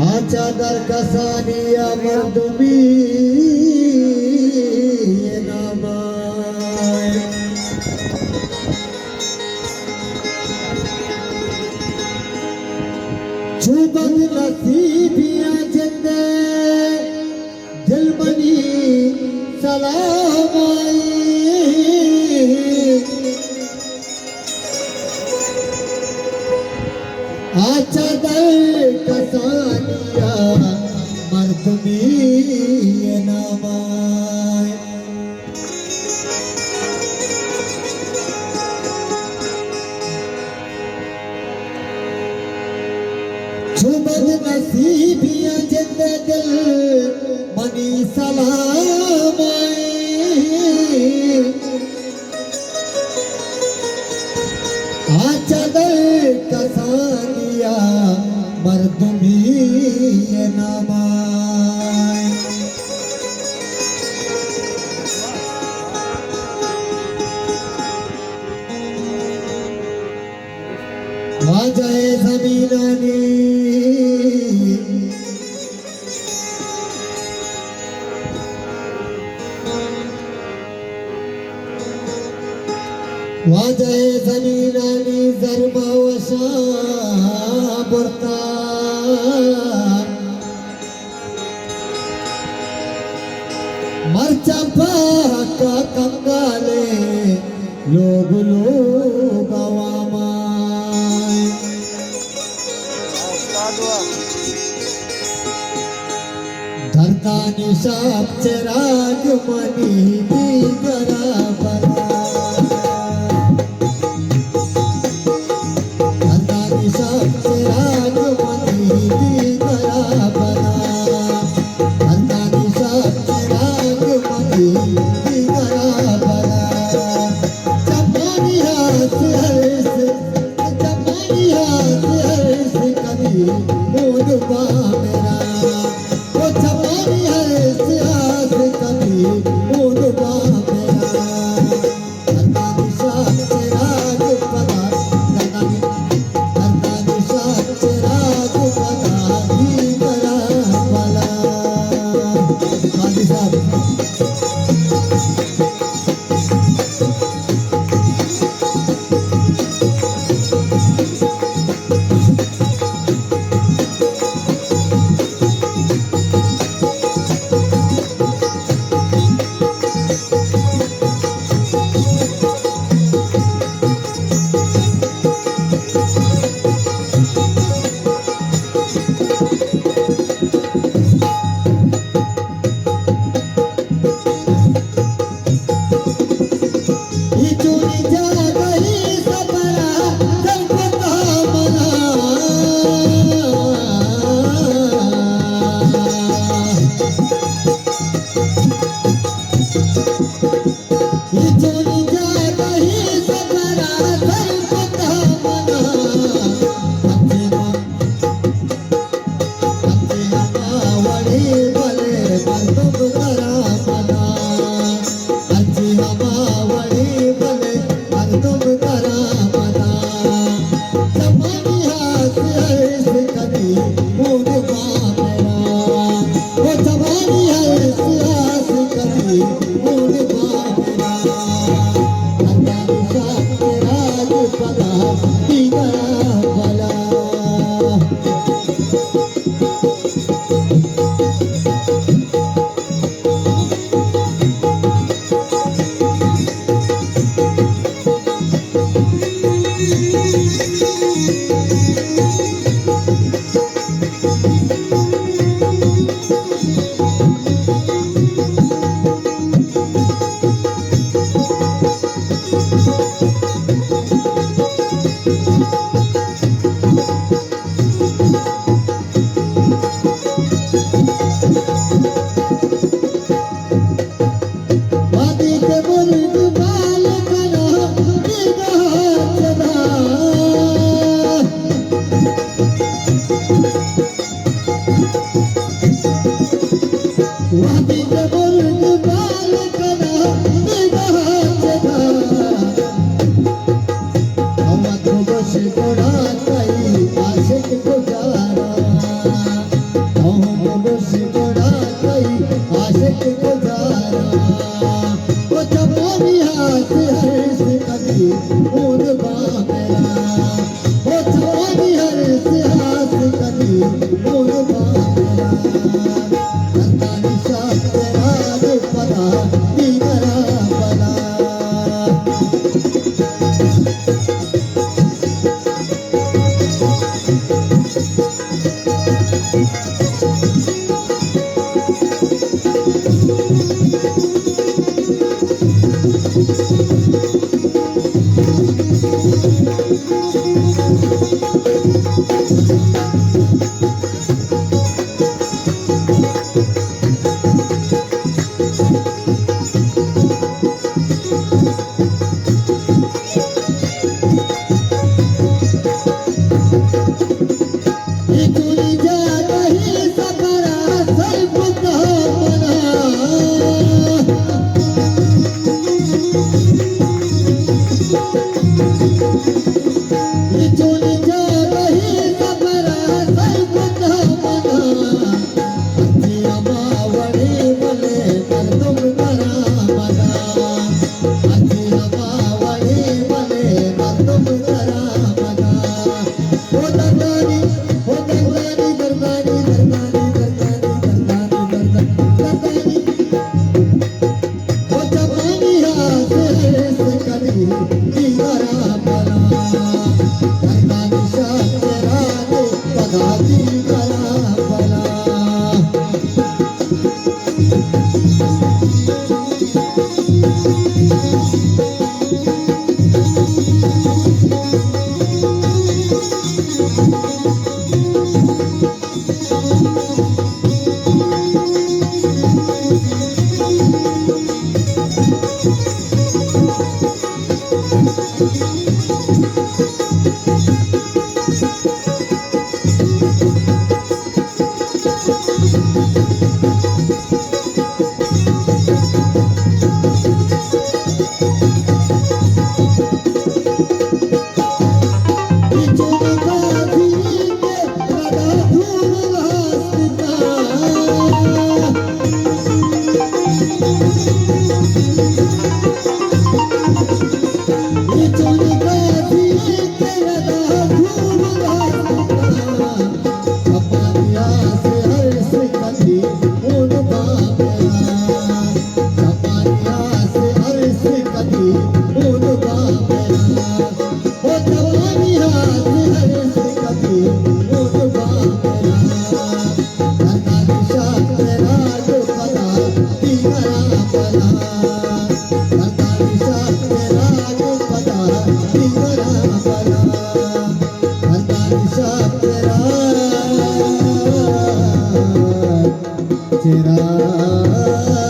आचादर कसानिया मर्दुमी नामाय चुबद नसीबिया जिंदे दिल बनी सलामाई आचादर कसानिया मर्दुमी नामाय चुबद नसीबिया जिंदे दिल बनी सलामाई आचादर कसानिया मर्दुमी नामाय वाजाए जमीनानी वाजाए जमीनानी जर्मा वशा बुरता मरचा का कंगाले लोग लोग आवामाय धरता निशाब चिराग मनी दिगरा बना धरता निशाब चिराग मनी दिगरा बना धरता निशाब चिराग मनी दिगरा बना चमानी हाथ हर्ष चमानी हाथ हर्ष कभी मोदबा मेरा वो चमानी हर्ष हाथ कभी मोदबा मेरा धरता निशाब चिराग पदा धरता निशाब चिराग पदा दिगरा बला हाजी साहब मूळ बाबला रत्नागिरी शास्त्र राजपदा दिगरा बला तेरा